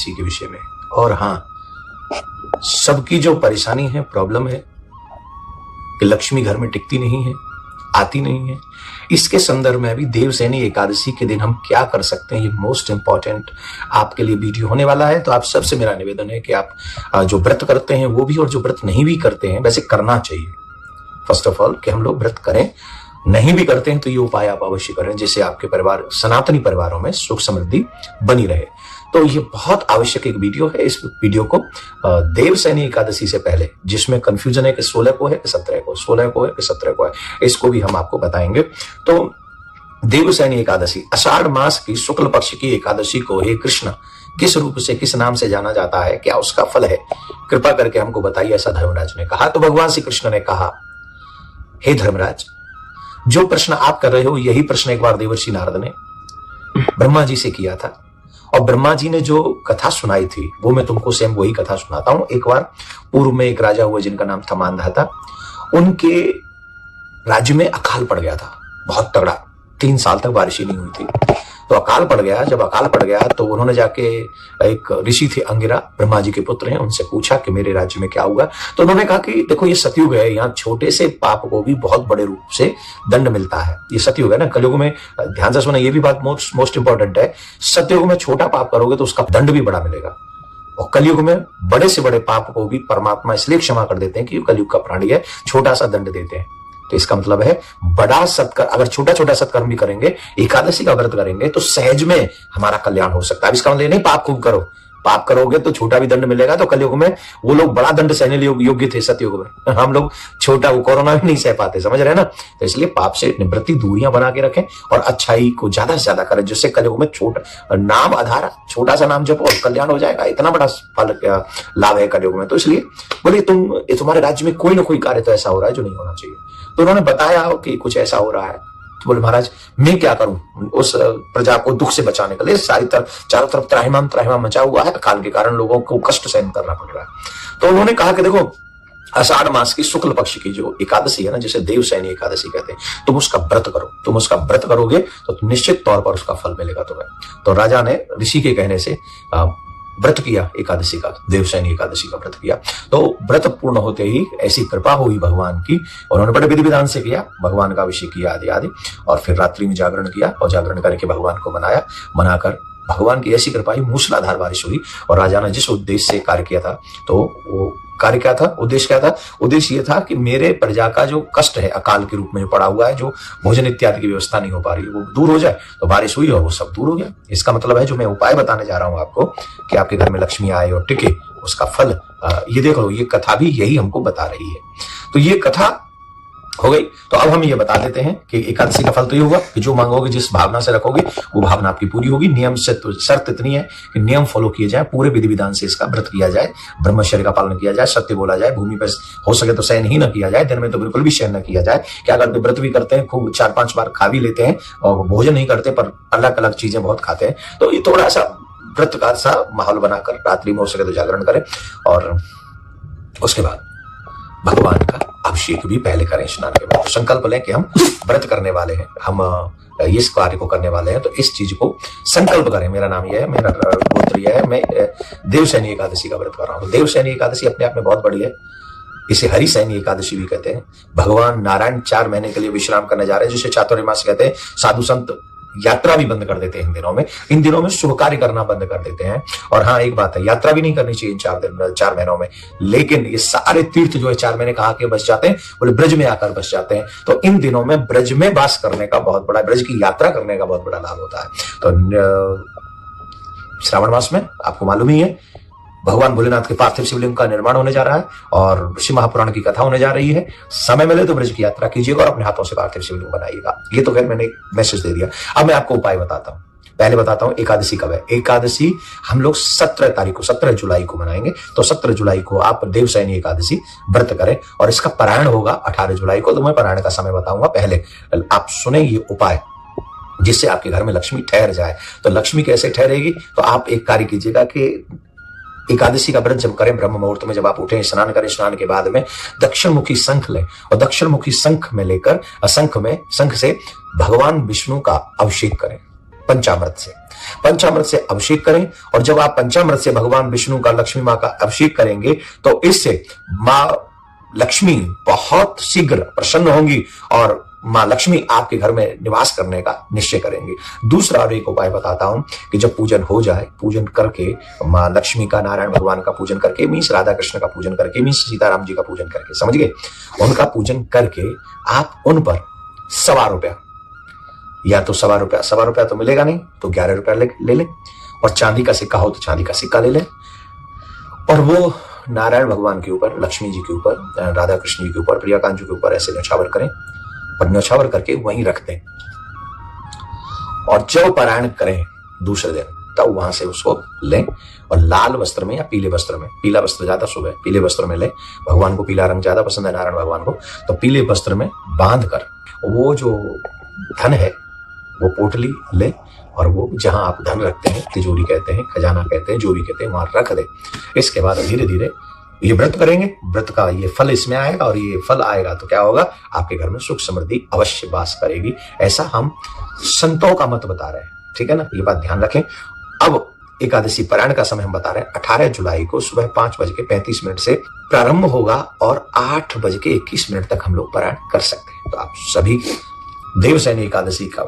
एकादशी के विषय में। और हाँ, सबकी जो परेशानी है, प्रॉब्लम है कि लक्ष्मी घर में टिकती नहीं है, आती नहीं है, इसके संदर्भ में भी देवसैनी एकादशी के दिन हम क्या कर सकते हैं, ये मोस्ट इंपॉर्टेंट आपके लिए वीडियो होने वाला है। तो आप सबसे मेरा निवेदन है कि आप जो व्रत करते हैं वो भी, और जो व्रत नहीं भी करते हैं, वैसे करना चाहिए फर्स्ट ऑफ ऑल कि हम लोग व्रत करें। नहीं भी करते हैं तो ये उपाय आप अवश्य करें, जिससे आपके परिवार, सनातनी परिवारों में सुख समृद्धि बनी रहे। तो ये बहुत आवश्यक एक वीडियो है। इस वीडियो को देवसैनी एकादशी से पहले, जिसमें कंफ्यूजन है कि 16 को है कि 17 को, 16 को है कि 17 को है, इसको भी हम आपको बताएंगे। तो देवसैनी एकादशी आषाढ़ मास की शुक्ल पक्ष की एकादशी को हे कृष्ण किस रूप से, किस नाम से जाना जाता है, क्या उसका फल है, कृपा करके हमको बताइए, ऐसा धर्मराज ने कहा। तो भगवान श्री कृष्ण ने कहा, हे धर्मराज, जो प्रश्न आप कर रहे हो यही प्रश्न एक बार देवर्षि नारद ने ब्रह्मा जी से किया था, और ब्रह्मा जी ने जो कथा सुनाई थी वो मैं तुमको सेम वही कथा सुनाता हूं। एक बार पूर्व में एक राजा हुए जिनका नाम था मांधाता। उनके राज्य में अकाल पड़ गया था, बहुत तगड़ा, 3 साल तक बारिश ही नहीं हुई थी। तो अकाल पड़ गया। जब अकाल पड़ गया तो उन्होंने जाके, एक ऋषि थे अंगिरा, ब्रह्मा जी के पुत्र हैं, उनसे पूछा कि मेरे राज्य में क्या हुआ। तो उन्होंने कहा कि देखो ये सतयुग है, यहाँ छोटे से पाप को भी बहुत बड़े रूप से दंड मिलता है। ये सतयुग है ना। कलयुग में ध्यान से सुना, ये भी बात मोस्ट इंपॉर्टेंट है, सतयुग में छोटा पाप करोगे तो उसका दंड भी बड़ा मिलेगा, और कलयुग में बड़े से बड़े पाप को भी परमात्मा इसलिए क्षमा कर देते हैं कि कलयुग का प्राणी है, छोटा सा दंड देते हैं। तो इसका मतलब है बड़ा सत्कर्म, अगर छोटा छोटा सत्कर्म भी करेंगे, एकादशी का व्रत करेंगे, तो सहज में हमारा कल्याण हो सकता है। इसका मतलब नहीं पाप खूब करो, पाप करोगे तो छोटा भी दंड मिलेगा। तो कलयुग में वो लोग बड़ा दंड सहने योग्य थे, सतयुग में हम लोग छोटा, वो कोरोना भी नहीं सह पाते, समझ रहे हैं ना। तो इसलिए पाप से निवृत्ति, दूरियां बना के रखें और अच्छाई को ज्यादा से ज्यादा करें, जिससे कलयुग में छोटा नाम आधार, छोटा सा नाम जपो और कल्याण हो जाएगा। इतना बड़ा फल लाभ है कलयुग में। तो इसलिए बोले तुम्हारे राज्य में कोई ना कोई कार्य तो ऐसा हो रहा है जो नहीं होना चाहिए। तो उन्होंने बताया कि कुछ ऐसा हो रहा है। तो बोले महाराज मैं क्या करूं उस प्रजा को दुख से बचाने के लिए, चारों तरफ त्राहिमाम मचा हुआ है, अकाल के कारण लोगों को कष्ट सहन करना पड़ रहा है। तो उन्होंने कहा कि देखो, आषाढ़ मास की शुक्ल पक्ष की जो एकादशी है ना, जिसे देवसैनी एकादशी कहते हैं, तुम उसका व्रत करो। तुम उसका व्रत करोगे तो निश्चित तौर पर उसका फल मिलेगा तुम्हें। तो राजा ने ऋषि के कहने से व्रत किया एकादशी का, देवसैनी एकादशी का व्रत किया। तो व्रत पूर्ण होते ही ऐसी कृपा हुई भगवान की, उन्होंने बड़े विधि विधान से किया, भगवान का अभिषेक किया आदि आदि, और फिर रात्रि में जागरण किया, और जागरण करके भगवान को मनाकर भगवान की ऐसी कृपा ही मूसलाधार बारिश हुई। और राजा ने जिस उद्देश्य से कार्य किया था, तो वो कार्य क्या था, उद्देश्य क्या था? उद्देश्य ये था कि मेरे प्रजा का जो कष्ट है, अकाल के रूप में जो पड़ा हुआ है, जो भोजन इत्यादि की व्यवस्था नहीं हो पा रही है, वो दूर हो जाए। तो बारिश हुई और वो सब दूर हो गया। इसका मतलब है जो मैं उपाय बताने जा रहा हूं आपको कि आपके घर में लक्ष्मी आए और टिके, उसका फल ये देख लो। ये कथा भी यही हमको बता रही है। तो ये कथा हो गई। तो अब हम ये बता देते हैं कि एकादशी का फल तो ये होगा कि जो मांगोगे, जिस भावना से रखोगे, वो भावना आपकी पूरी होगी। नियम से तो शर्त इतनी है कि नियम फॉलो किए जाए, पूरे विधि विधान से इसका व्रत किया जाए, ब्रह्मचर्य का पालन किया जाए, सत्य बोला जाए, भूमि पर हो सके तो शयन ही न किया जाए, दिन में तो बिल्कुल भी शयन न किया जाए। क्या करते, व्रत भी करते हैं, खूब 4-5 बार खा भी लेते हैं, और भोजन नहीं करते पर अलग अलग चीजें बहुत खाते हैं। तो ये थोड़ा सा व्रत का सा माहौल बनाकर रात्रि में हो सके तो जागरण करें, और उसके बाद भगवान का अभिषेक भी पहले करें स्नान के बाद। संकल्प लें कि हम व्रत करने वाले हैं, हम इस कार्य को करने वाले हैं। तो इस चीज को संकल्प करें, मेरा नाम यह है, मेरा गोत्र यह है, मैं देवसैनी एकादशी का व्रत कर रहा हूं। देवसैनी एकादशी अपने आप में बहुत बड़ी है, इसे हरिसैनी एकादशी भी कहते हैं। भगवान नारायण 4 महीने के लिए विश्राम करने जा रहे हैं, जिसे चातुर्मास कहते हैं। साधु संत यात्रा भी बंद कर देते हैं इन दिनों में शुभ कार्य करना बंद कर देते हैं। और हाँ, एक बात है, यात्रा भी नहीं करनी चाहिए इन 4 महीनों में, लेकिन ये सारे तीर्थ जो है 4 महीने कहा के बस जाते हैं, बोले ब्रज में आकर बस जाते हैं। तो इन दिनों में ब्रज में वास करने का बहुत बड़ा, ब्रज की यात्रा करने का बहुत बड़ा लाभ होता है। तो श्रावण मास में आपको मालूम ही है, भगवान भोलेनाथ के पार्थिव शिवलिंग का निर्माण होने जा रहा है, और ऋषि महापुराण की कथा होने जा रही है। समय मिले तो ब्रज की यात्रा कीजिएगा और अपने हाथों से पार्थिव शिवलिंग बनाइएगा। ये तो खैर मैंने एक मैसेज दे दिया। अब मैं आपको उपाय बताता हूं। पहले बताता हूं एकादशी कब है। एकादशी हम लोग 17 तारीख को, 17 जुलाई को मनाएंगे। तो 17 जुलाई को आप देवसैनी एकादशी व्रत करें, और इसका पारायण होगा 18 जुलाई को। तो मैं पारायण का समय बताऊंगा, पहले आप सुने ये उपाय, जिससे आपके घर में लक्ष्मी ठहर जाए। तो लक्ष्मी कैसे ठहरेगी? तो आप एक कार्य कीजिएगा कि एकादशी का व्रत जब करें, ब्रह्म मुहूर्त में जब आप उठें, स्नान करें, स्नान के बाद में दक्षिण मुखी शंख लें, और दक्षिण मुखी शंख में लेकर शंख से भगवान विष्णु का अभिषेक करें पंचामृत से। पंचामृत से अभिषेक करें, और जब आप पंचामृत से भगवान विष्णु का, लक्ष्मी मां का अभिषेक करेंगे तो इससे मां लक्ष्मी बहुत शीघ्र प्रसन्न होंगी और मां लक्ष्मी आपके घर में निवास करने का निश्चय करेंगे। दूसरा और एक उपाय बताता हूं कि जब पूजन हो जाए, पूजन करके मां लक्ष्मी का, नारायण भगवान का पूजन करके, मीन्स राधा कृष्ण का पूजन करके, मीन्स सीताराम जी का पूजन करके, समझ गए, उनका पूजन करके आप उन पर ₹1.25, या तो ₹1.25 तो मिलेगा नहीं तो ₹11 ले लें, और चांदी का सिक्का हो तो चांदी का सिक्का ले लें, और वो नारायण भगवान के ऊपर, लक्ष्मी जी के ऊपर, राधा कृष्ण जी के ऊपर, प्रियाकांत जी के ऊपर ऐसे न्यौछावर करें, और न्यौछावर करके वहीं रख दें, और जब पारायण करें दूसरे दिन तब वहां से उसको लें और लाल वस्त्र में या पीले वस्त्र में, पीला वस्त्र ज्यादा शुभ है, पीले वस्त्र में लें, भगवान को पीला रंग ज्यादा पसंद है, नारायण भगवान को, तो पीले वस्त्र में बांध कर वो जो धन है वो पोटली ले, और वो जहां आप धन रखते हैं, तिजोरी कहते हैं, खजाना कहते हैं, जोरी कहते हैं, वहां रख दे। इसके बाद धीरे धीरे ये व्रत करेंगे, व्रत का ये फल इसमें आएगा, और ये फल आएगा तो क्या होगा, आपके घर में सुख समृद्धि अवश्य वास करेगी। ऐसा हम संतों का मत बता रहे हैं, ठीक है ना, ये बात ध्यान रखें। अब एकादशी पारायण का समय हम बता रहे हैं 18 जुलाई को सुबह 5:35 से प्रारंभ होगा, और 8:21 तक हम लोग पारायण कर सकते हैं। तो आप सभी देवसैनी एकादशी का